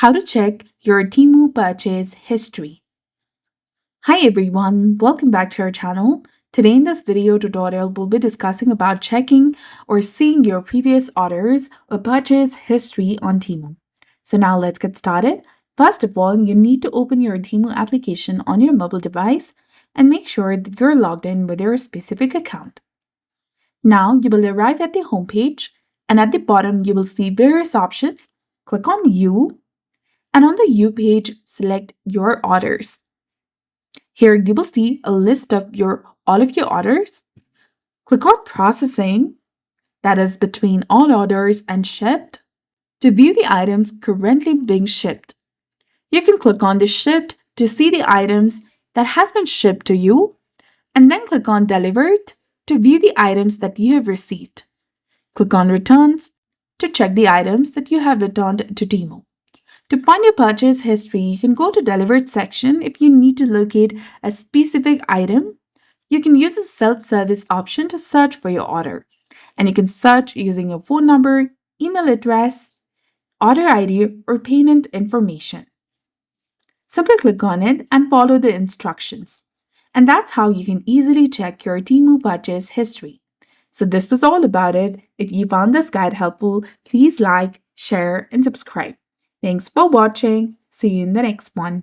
How to check your Temu purchase history. Hi everyone, welcome back to our channel. Today in this video tutorial, we'll be discussing about checking or seeing your previous orders or purchase history on Temu. So now let's get started. First of all, you need to open your Temu application on your mobile device and make sure that you're logged in with your specific account. Now you will arrive at the home page, and at the bottom you will see various options. Click on You, and on the You page, select your orders. Here you will see a list of all of your orders. Click on Processing, that is between all orders and shipped, to view the items currently being shipped. You can click on the Shipped to see the items that has been shipped to you, and then click on Delivered to view the items that you have received. Click on Returns to check the items that you have returned to Temu. To find your purchase history, you can go to Delivered section. If you need to locate a specific item, you can use the self-service option to search for your order. And you can search using your phone number, email address, order ID, or payment information. Simply click on it and follow the instructions. And that's how you can easily check your Temu purchase history. So this was all about it. If you found this guide helpful, please like, share, and subscribe. Thanks for watching. See you in the next one.